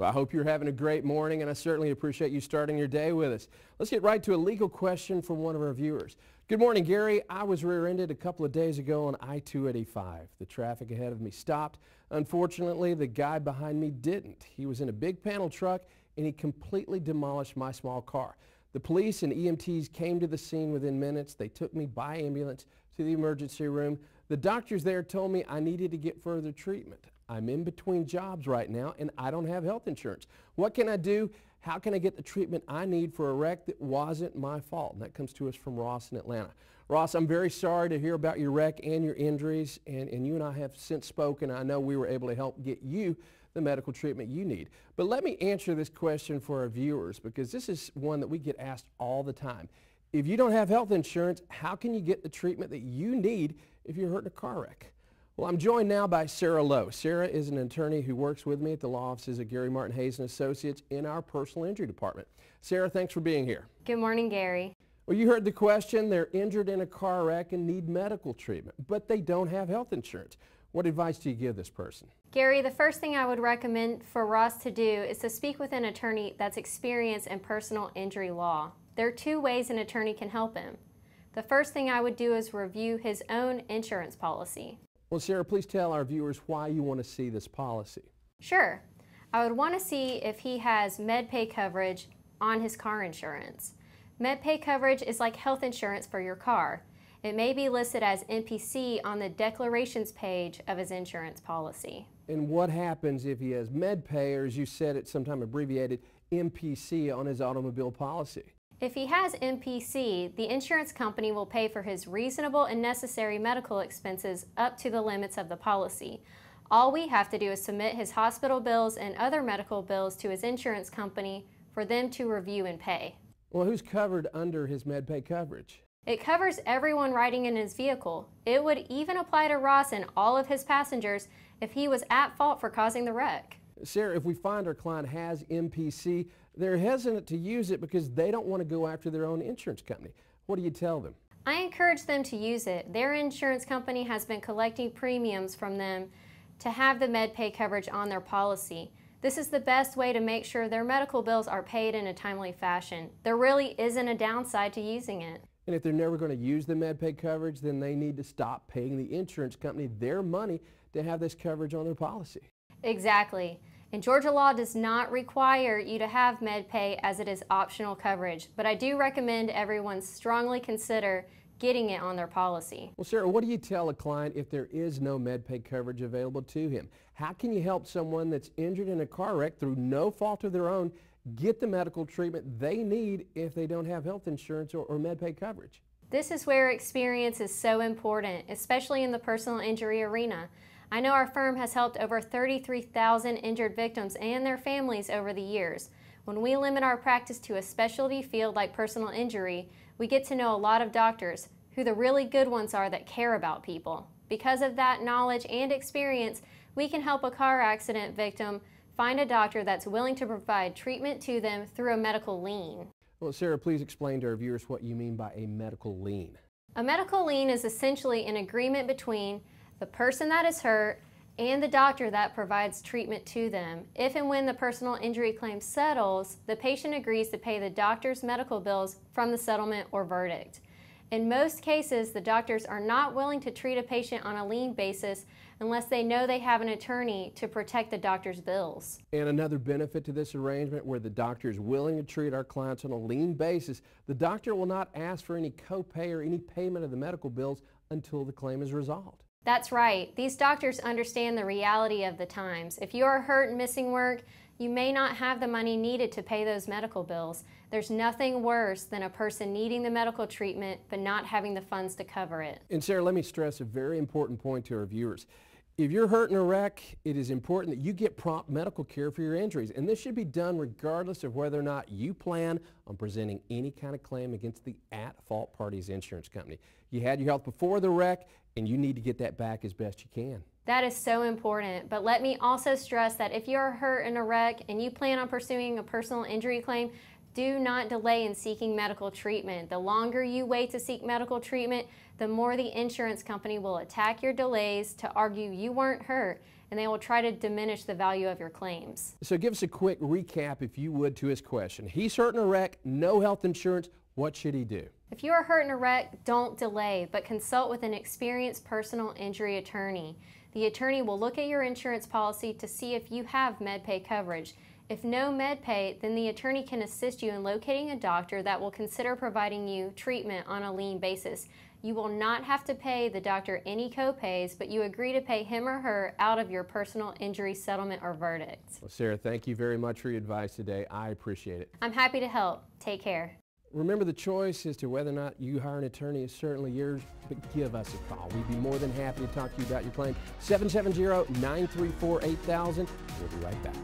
Well, I hope you're having a great morning, and I certainly appreciate you starting your day with us. Let's get right to a legal question from one of our viewers. Good morning, Gary. I was rear-ended a couple of days ago on I-285. The traffic ahead of me stopped. Unfortunately, the guy behind me didn't. He was in a big panel truck, and he completely demolished my small car. The police and EMTs came to the scene within minutes. They took me by ambulance to the emergency room. The doctors there told me I needed to get further treatment. I'm in between jobs right now, and I don't have health insurance. What can I do? How can I get the treatment I need for a wreck that wasn't my fault? And that comes to us from Ross in Atlanta. Ross, I'm very sorry to hear about your wreck and your injuries, and you and I have since spoken. I know we were able to help get you the medical treatment you need. But let me answer this question for our viewers, because this is one that we get asked all the time. If you don't have health insurance, how can you get the treatment that you need if you're hurt in a car wreck? Well, I'm joined now by Sarah Lowe. Sarah is an attorney who works with me at the law offices of Gary Martin Hayes and Associates in our personal injury department. Sarah, thanks for being here. Good morning, Gary. Well, you heard the question. They're injured in a car wreck and need medical treatment, but they don't have health insurance. What advice do you give this person? Gary, the first thing I would recommend for Ross to do is to speak with an attorney that's experienced in personal injury law. There are two ways an attorney can help him. The first thing I would do is review his own insurance policy. Well, Sarah, please tell our viewers why you want to see this policy. Sure. I would want to see if he has MedPay coverage on his car insurance. MedPay coverage is like health insurance for your car. It may be listed as MPC on the declarations page of his insurance policy. And what happens if he has MedPay, or as you said, it's sometimes abbreviated, MPC on his automobile policy? If he has MPC, the insurance company will pay for his reasonable and necessary medical expenses up to the limits of the policy. All we have to do is submit his hospital bills and other medical bills to his insurance company for them to review and pay. Well, who's covered under his MedPay coverage? It covers everyone riding in his vehicle. It would even apply to Ross and all of his passengers if he was at fault for causing the wreck. Sarah, if we find our client has MPC, they're hesitant to use it because they don't want to go after their own insurance company. What do you tell them? I encourage them to use it. Their insurance company has been collecting premiums from them to have the MedPay coverage on their policy. This is the best way to make sure their medical bills are paid in a timely fashion. There really isn't a downside to using it. And if they're never going to use the MedPay coverage, then they need to stop paying the insurance company their money to have this coverage on their policy. Exactly. And Georgia law does not require you to have MedPay, as it is optional coverage, but I do recommend everyone strongly consider getting it on their policy. Well, Sarah, what do you tell a client if there is no MedPay coverage available to him? How can you help someone that's injured in a car wreck through no fault of their own get the medical treatment they need if they don't have health insurance or MedPay coverage? This is where experience is so important, especially in the personal injury arena. I know our firm has helped over 33,000 injured victims and their families over the years. When we limit our practice to a specialty field like personal injury, we get to know a lot of doctors, who the really good ones are that care about people. Because of that knowledge and experience, we can help a car accident victim find a doctor that's willing to provide treatment to them through a medical lien. Well, Sarah, please explain to our viewers what you mean by a medical lien. A medical lien is essentially an agreement between the person that is hurt and the doctor that provides treatment to them. If and when the personal injury claim settles, the patient agrees to pay the doctor's medical bills from the settlement or verdict. In most cases, the doctors are not willing to treat a patient on a lien basis unless they know they have an attorney to protect the doctor's bills. And another benefit to this arrangement, where the doctor is willing to treat our clients on a lien basis, the doctor will not ask for any copay or any payment of the medical bills until the claim is resolved. That's right. These doctors understand the reality of the times. If you are hurt and missing work, you may not have the money needed to pay those medical bills. There's nothing worse than a person needing the medical treatment but not having the funds to cover it. And Sarah, let me stress a very important point to our viewers. If you're hurt in a wreck, it is important that you get prompt medical care for your injuries, and this should be done regardless of whether or not you plan on presenting any kind of claim against the at-fault party's insurance company. You had your health before the wreck, and you need to get that back as best you can. That is so important, but let me also stress that if you're hurt in a wreck and you plan on pursuing a personal injury claim, Do not delay in seeking medical treatment. The longer you wait to seek medical treatment, the more the insurance company will attack your delays to argue you weren't hurt, and they will try to diminish the value of your claims. So give us a quick recap, if you would, to his question. He's hurt in a wreck, no health insurance. What should he do? If you are hurt in a wreck, don't delay, but consult with an experienced personal injury attorney. The attorney will look at your insurance policy to see if you have MedPay coverage. If no MedPay, then the attorney can assist you in locating a doctor that will consider providing you treatment on a lien basis. You will not have to pay the doctor any co-pays, but you agree to pay him or her out of your personal injury settlement or verdict. Well, Sarah, thank you very much for your advice today. I appreciate it. I'm happy to help. Take care. Remember, the choice as to whether or not you hire an attorney is certainly yours, but give us a call. We'd be more than happy to talk to you about your claim. 770-934-8000. We'll be right back.